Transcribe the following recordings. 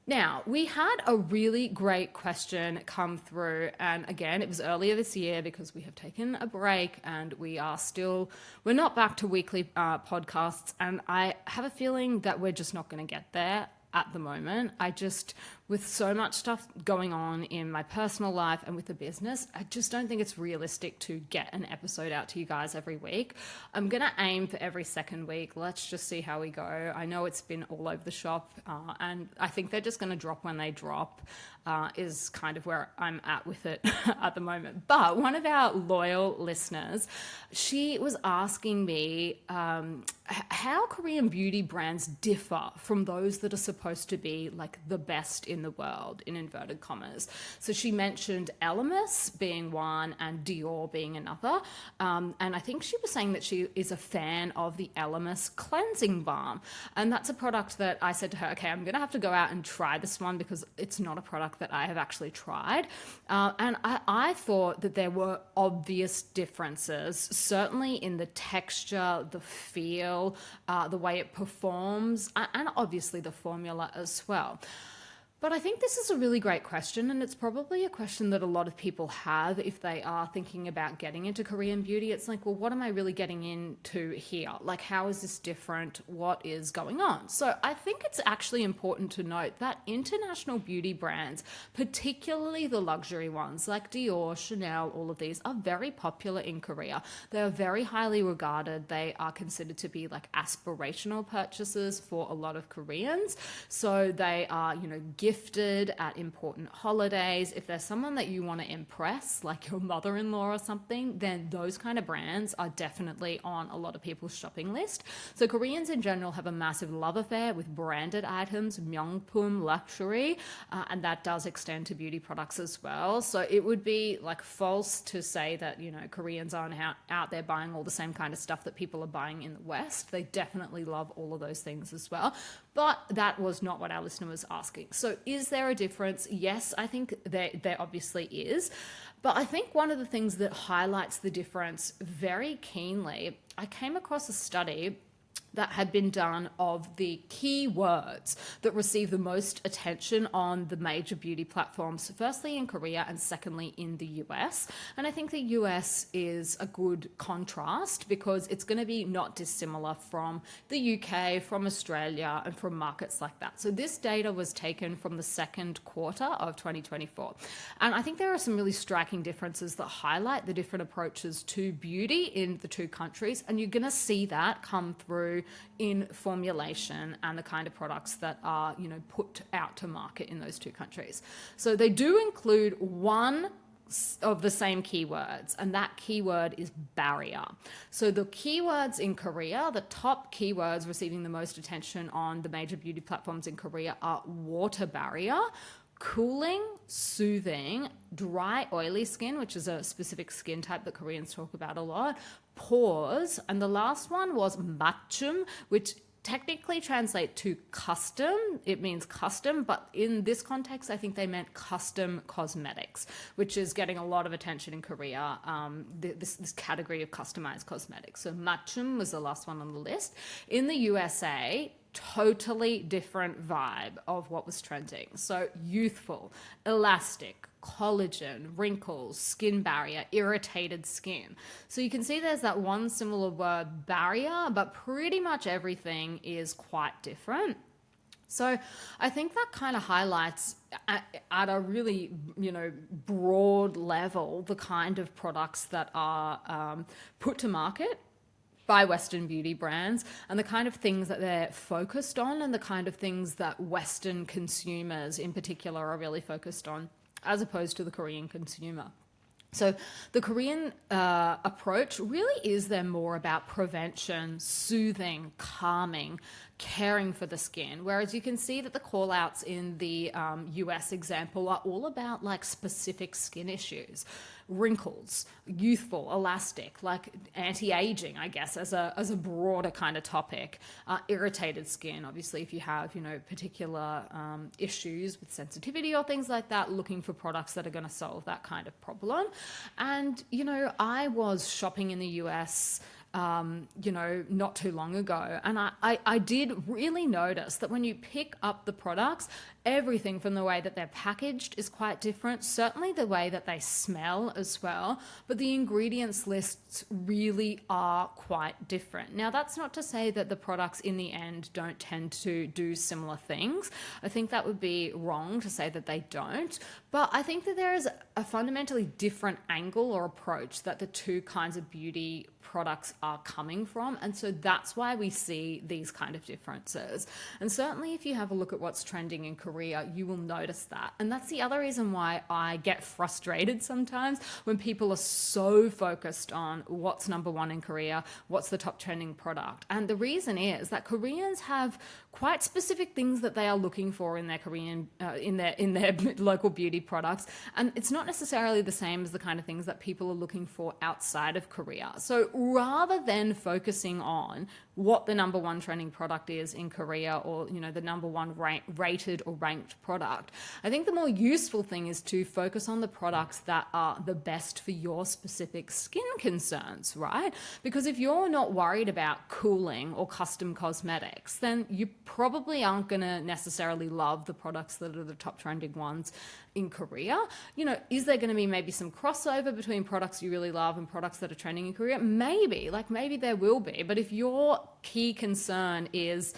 Now, we had a really great question come through. And again, it was earlier this year because we have taken a break and we're not back to weekly podcasts. And I have a feeling that we're just not going to get there at the moment. With so much stuff going on in my personal life and with the business, I just don't think it's realistic to get an episode out to you guys every week. I'm going to aim for every second week. Let's just see how we go. I know it's been all over the shop, and I think they're just going to drop when they drop, is kind of where I'm at with it at the moment. But one of our loyal listeners, she was asking me how Korean beauty brands differ from those that are supposed to be like the best in the world, in inverted commas. So she mentioned Elemis being one and Dior being another. And I think she was saying that she is a fan of the Elemis cleansing balm. And that's a product that I said to her, okay, I'm going to have to go out and try this one because it's not a product that I have actually tried. And I thought that there were obvious differences, certainly in the texture, the feel, the way it performs, and obviously the formula as well. But I think this is a really great question, and it's probably a question that a lot of people have if they are thinking about getting into Korean beauty. It's like, well, what am I really getting into here? Like, how is this different? What is going on? So I think it's actually important to note that international beauty brands, particularly the luxury ones like Dior, Chanel, all of these are very popular in Korea. They are very highly regarded. They are considered to be like aspirational purchases for a lot of Koreans. So they are, gifted at important holidays. If there's someone that you want to impress, like your mother-in-law or something, then those kind of brands are definitely on a lot of people's shopping list. So Koreans in general have a massive love affair with branded items, 명품, luxury, and that does extend to beauty products as well. So it would be like false to say that, Koreans aren't out there buying all the same kind of stuff that people are buying in the West. They definitely love all of those things as well. But that was not what our listener was asking. So is there a difference? Yes, I think there obviously is. But I think one of the things that highlights the difference very keenly, I came across a study that had been done of the keywords that receive the most attention on the major beauty platforms, firstly in Korea and secondly in the US. And I think the US is a good contrast because it's going to be not dissimilar from the UK, from Australia, and from markets like that. So this data was taken from the second quarter of 2024. And I think there are some really striking differences that highlight the different approaches to beauty in the two countries. And you're going to see that come through in formulation and the kind of products that are, put out to market in those two countries. So they do include one of the same keywords, and that keyword is barrier. So the keywords in Korea, the top keywords receiving the most attention on the major beauty platforms in Korea are water barrier, cooling, soothing, dry, oily skin, which is a specific skin type that Koreans talk about a lot, pores, and the last one was 맞춤, which technically translate to custom. It means custom, but in this context, I think they meant custom cosmetics, which is getting a lot of attention in Korea, this category of customized cosmetics. So 맞춤 was the last one on the list. In the USA, totally different vibe of what was trending. So youthful, elastic, collagen, wrinkles, skin barrier, irritated skin. So you can see there's that one similar word, barrier, but pretty much everything is quite different. So I think that kind of highlights at a really, broad level the kind of products that are put to market by Western beauty brands and the kind of things that they're focused on and the kind of things that Western consumers in particular are really focused on, as opposed to the Korean consumer. So the Korean approach really is then more about prevention, soothing, calming, caring for the skin. Whereas you can see that the call outs in the US example are all about like specific skin issues. Wrinkles, youthful, elastic, like anti-aging, I guess, as a broader kind of topic. Irritated skin, obviously, if you have, particular issues with sensitivity or things like that, looking for products that are going to solve that kind of problem. And, I was shopping in the US not too long ago. And I did really notice that when you pick up the products, everything from the way that they're packaged is quite different, certainly the way that they smell as well, but the ingredients lists really are quite different. Now, that's not to say that the products in the end don't tend to do similar things. I think that would be wrong to say that they don't, but I think that there is a fundamentally different angle or approach that the two kinds of beauty products are coming from, and so that's why we see these kind of differences. And certainly if you have a look at what's trending in Korea, you will notice that. And that's the other reason why I get frustrated sometimes when people are so focused on what's number one in Korea, what's the top trending product. And the reason is that Koreans have quite specific things that they are looking for in their Korean in their local beauty products, and it's not necessarily the same as the kind of things that people are looking for outside of Korea. So rather than focusing on what the number one trending product is in Korea, or the number one rated or ranked product, I think the more useful thing is to focus on the products that are the best for your specific skin concerns, right? Because if you're not worried about cooling or custom cosmetics, then you probably aren't going to necessarily love the products that are the top trending ones in Korea. Is there going to be maybe some crossover between products you really love and products that are trending in Korea? Maybe there will be. But if your key concern is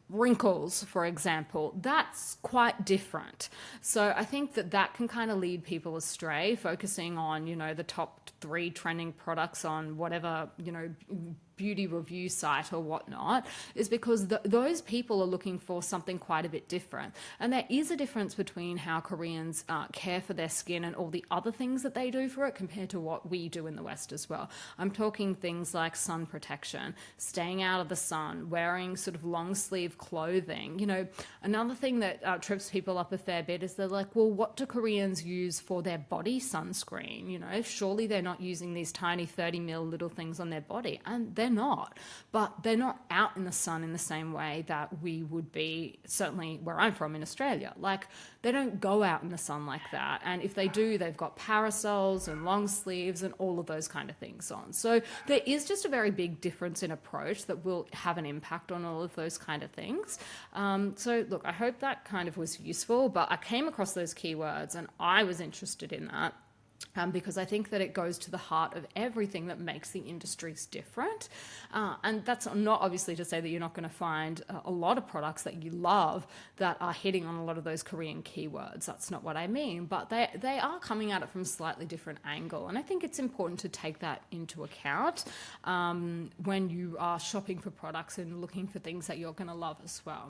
wrinkles, for example, that's quite different. So I think that can kind of lead people astray, focusing on, the top 3 trending products on whatever, beauty review site or whatnot, is because those people are looking for something quite a bit different. And there is a difference between how Koreans care for their skin and all the other things that they do for it compared to what we do in the West as well. I'm talking things like sun protection, staying out of the sun, wearing sort of long sleeve clothing. Another thing that trips people up a fair bit is they're like, well, what do Koreans use for their body sunscreen? Surely they're not using these tiny 30 ml little things on their body. And they're not, but they're not out in the sun in the same way that we would be, certainly where I'm from in Australia. Like, they don't go out in the sun like that. And if they do, they've got parasols and long sleeves and all of those kind of things on. So there is just a very big difference in approach that will have an impact on all of those kind of things. So look, I hope that kind of was useful, but I came across those keywords and I was interested in that. Because I think that it goes to the heart of everything that makes the industries different. And that's not obviously to say that you're not going to find a lot of products that you love that are hitting on a lot of those Korean keywords. That's not what I mean. But they are coming at it from a slightly different angle. And I think it's important to take that into account when you are shopping for products and looking for things that you're going to love as well.